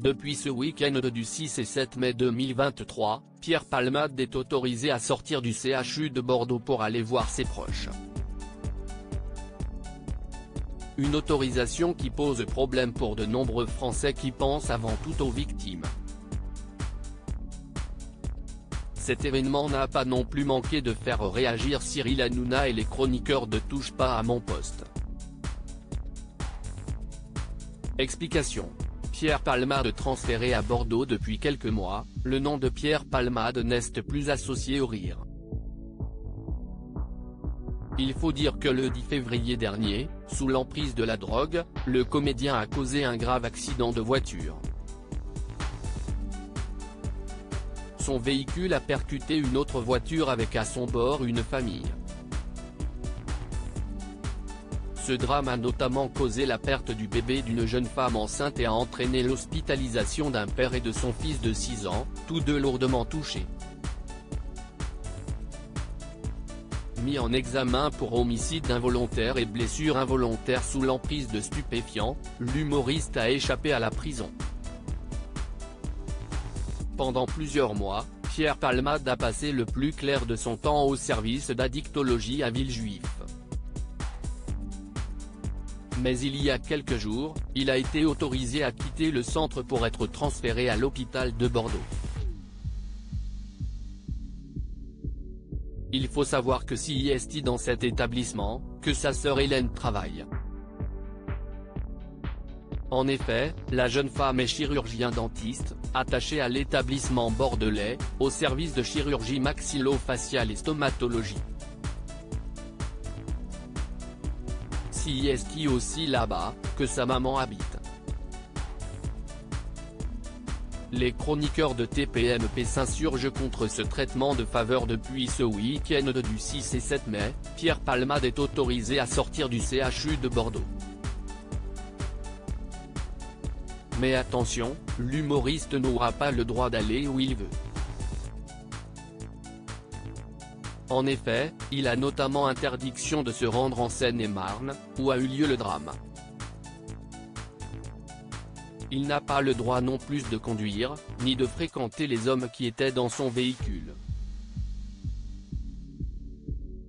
Depuis ce week-end du 6 et 7 mai 2023, Pierre Palmade est autorisé à sortir du CHU de Bordeaux pour aller voir ses proches. Une autorisation qui pose problème pour de nombreux Français qui pensent avant tout aux victimes. Cet événement n'a pas non plus manqué de faire réagir Cyril Hanouna et les chroniqueurs de Touche pas à mon poste. Explication. Pierre Palmade transféré à Bordeaux depuis quelques mois, le nom de Pierre Palmade n'est plus associé au rire. Il faut dire que le 10 février dernier, sous l'emprise de la drogue, le comédien a causé un grave accident de voiture. Son véhicule a percuté une autre voiture avec à son bord une famille. Ce drame a notamment causé la perte du bébé d'une jeune femme enceinte et a entraîné l'hospitalisation d'un père et de son fils de 6 ans, tous deux lourdement touchés. Mis en examen pour homicide involontaire et blessure involontaire sous l'emprise de stupéfiants, l'humoriste a échappé à la prison. Pendant plusieurs mois, Pierre Palmade a passé le plus clair de son temps au service d'addictologie à Villejuif. Mais il y a quelques jours, il a été autorisé à quitter le centre pour être transféré à l'hôpital de Bordeaux. Il faut savoir que CIST dans cet établissement, que sa sœur Hélène travaille. En effet, la jeune femme est chirurgien-dentiste, attachée à l'établissement bordelais, au service de chirurgie maxillo-faciale et stomatologie. CIST aussi là-bas, que sa maman habite. Les chroniqueurs de TPMP s'insurgent contre ce traitement de faveur depuis ce week-end du 6 et 7 mai, Pierre Palmade est autorisé à sortir du CHU de Bordeaux. Mais attention, l'humoriste n'aura pas le droit d'aller où il veut. En effet, il a notamment interdiction de se rendre en Seine-et-Marne, où a eu lieu le drame. Il n'a pas le droit non plus de conduire, ni de fréquenter les hommes qui étaient dans son véhicule.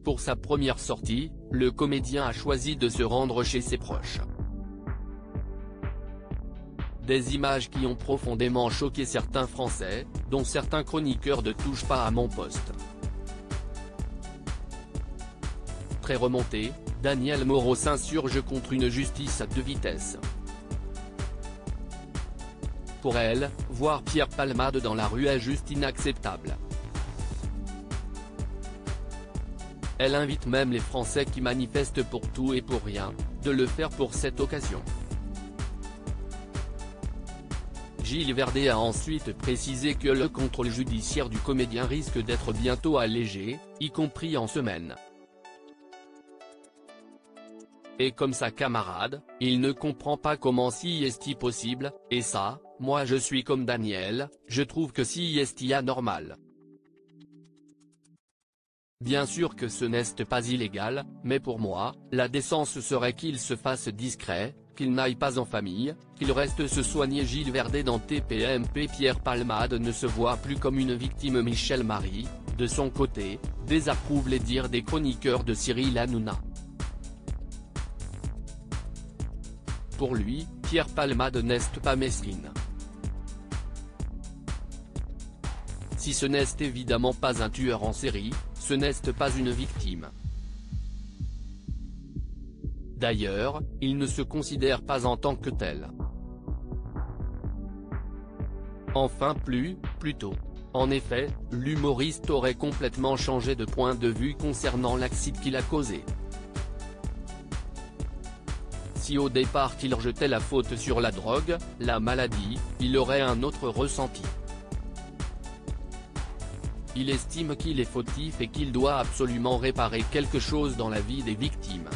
Pour sa première sortie, le comédien a choisi de se rendre chez ses proches. Des images qui ont profondément choqué certains Français, dont certains chroniqueurs de Touche pas à mon poste. Très remonté, Daniel Moreau s'insurge contre une justice à deux vitesses. Pour elle, voir Pierre Palmade dans la rue est juste inacceptable. Elle invite même les Français qui manifestent pour tout et pour rien, de le faire pour cette occasion. Gilles Verdet a ensuite précisé que le contrôle judiciaire du comédien risque d'être bientôt allégé, y compris en semaine. Et comme sa camarade, il ne comprend pas comment CIST possible, et ça, moi je suis comme Daniel, je trouve que CIST anormal. Bien sûr que ce n'est pas illégal, mais pour moi, la décence serait qu'il se fasse discret, qu'il n'aille pas en famille, qu'il reste se soigner. Gilles Verdet dans TPMP. Pierre Palmade ne se voit plus comme une victime. Michel Marie, de son côté, désapprouve les dires des chroniqueurs de Cyril Hanouna. Pour lui, Pierre Palmade n'est pas mesquine. Si ce n'est évidemment pas un tueur en série, ce n'est pas une victime. D'ailleurs, il ne se considère pas en tant que tel. Enfin plus tôt. En effet, l'humoriste aurait complètement changé de point de vue concernant l'accident qu'il a causé. Si au départ qu'il rejetait la faute sur la drogue, la maladie, il aurait un autre ressenti. Il estime qu'il est fautif et qu'il doit absolument réparer quelque chose dans la vie des victimes.